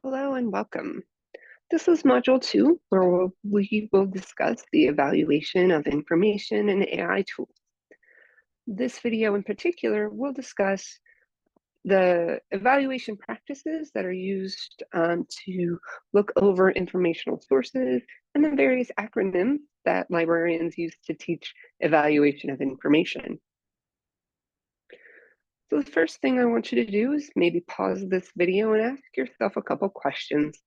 Hello and welcome. This is Module 2, where we will discuss the evaluation of information and AI tools. This video in particular will discuss the evaluation practices that are used to look over informational sources and the various acronyms that librarians use to teach evaluation of information. So the first thing I want you to do is maybe pause this video and ask yourself a couple questions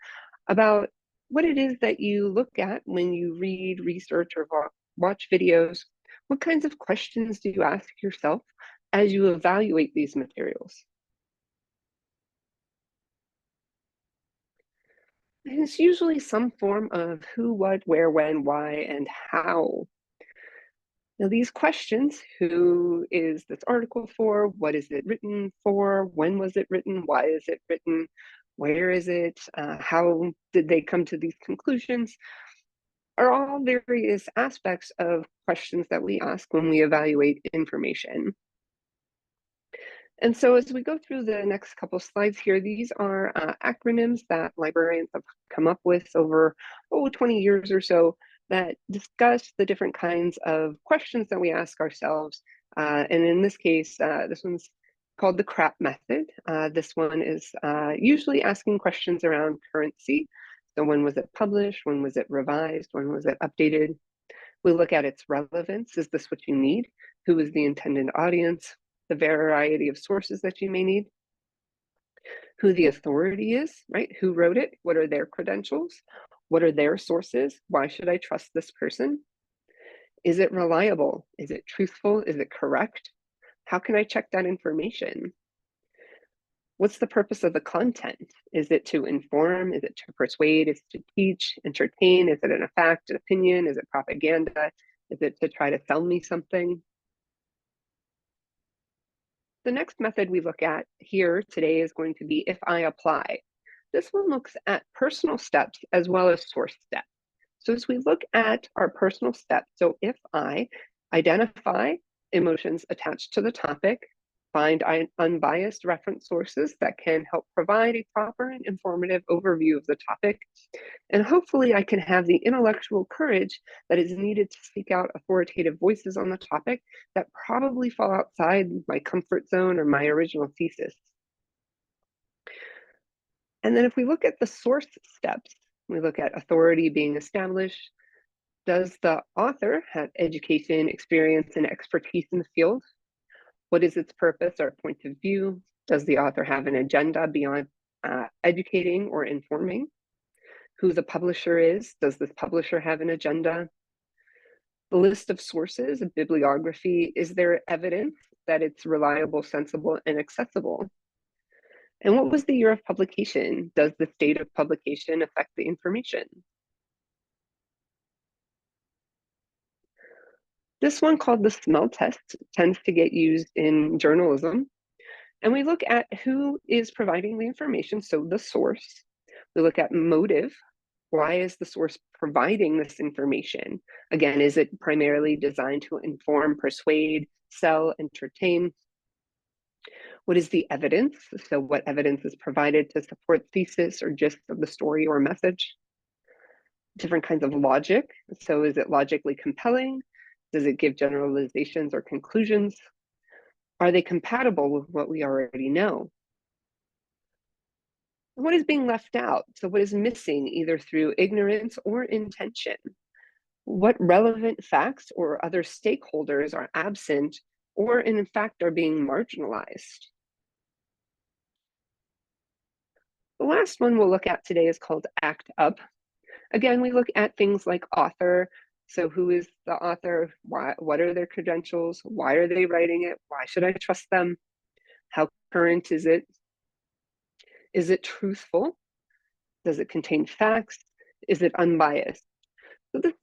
about what it is that you look at when you read, research, or watch videos. What kinds of questions do you ask yourself as you evaluate these materials? And it's usually some form of who, what, where, when, why, and how. Now, these questions, who is this article for? What is it written for? When was it written? Why is it written? Where is it? How did they come to these conclusions? Are all various aspects of questions that we ask when we evaluate information. And so as we go through the next couple slides here, these are acronyms that librarians have come up with over 20 years or so that discuss the different kinds of questions that we ask ourselves. And in this case, this one's called the CRAP method. This one is usually asking questions around currency. So when was it published? When was it revised? When was it updated? We look at its relevance. Is this what you need? Who is the intended audience? The variety of sources that you may need, who the authority is, right? Who wrote it? What are their credentials? What are their sources? Why should I trust this person? Is it reliable? Is it truthful? Is it correct? How can I check that information? What's the purpose of the content? Is it to inform? Is it to persuade? Is it to teach, entertain? Is it a fact, an opinion? Is it propaganda? Is it to try to sell me something? The next method we look at here today is going to be if I apply. This one looks at personal steps as well as source steps. So as we look at our personal steps, so if I identify emotions attached to the topic, find unbiased reference sources that can help provide a proper and informative overview of the topic, and hopefully I can have the intellectual courage that is needed to seek out authoritative voices on the topic that probably fall outside my comfort zone or my original thesis. And then if we look at the source steps, we look at authority being established. Does the author have education, experience, and expertise in the field? What is its purpose or point of view? Does the author have an agenda beyond educating or informing? Who the publisher is? Does this publisher have an agenda? The list of sources, a bibliography, is there evidence that it's reliable, sensible, and accessible? And what was the year of publication? Does the date of publication affect the information? This one, called the smell test, tends to get used in journalism. And we look at who is providing the information, so the source. We look at motive. Why is the source providing this information? Again, is it primarily designed to inform, persuade, sell, entertain? What is the evidence? So what evidence is provided to support thesis or gist of the story or message? Different kinds of logic. So is it logically compelling? Does it give generalizations or conclusions? Are they compatible with what we already know? What is being left out? So what is missing either through ignorance or intention? What relevant facts or other stakeholders are absent or in fact are being marginalized? The last one we'll look at today is called ACT UP. Again, we look at things like author. So who is the author? Why, what are their credentials? Why are they writing it? Why should I trust them? How current is it? Is it truthful? Does it contain facts? Is it unbiased? So this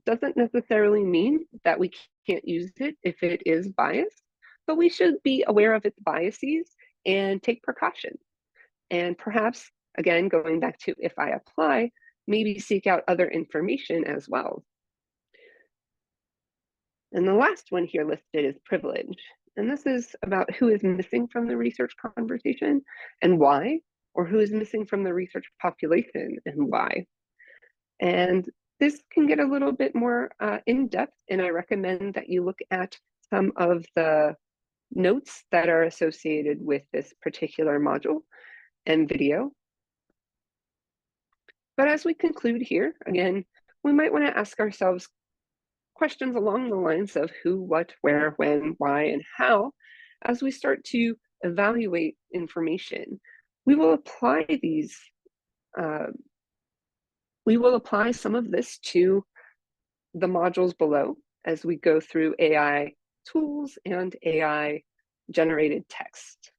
doesn't necessarily mean that we can't use it if it is biased, but we should be aware of its biases and take precautions. And perhaps, again, going back to if I apply, maybe seek out other information as well. And the last one here listed is privilege. And this is about who is missing from the research conversation and why, or who is missing from the research population and why. And this can get a little bit more in-depth, and I recommend that you look at some of the notes that are associated with this particular module and video. But as we conclude here, again, we might want to ask ourselves questions along the lines of who, what, where, when, why, and how as we start to evaluate information. We will apply these, we will apply some of this to the modules below as we go through AI tools and AI generated text.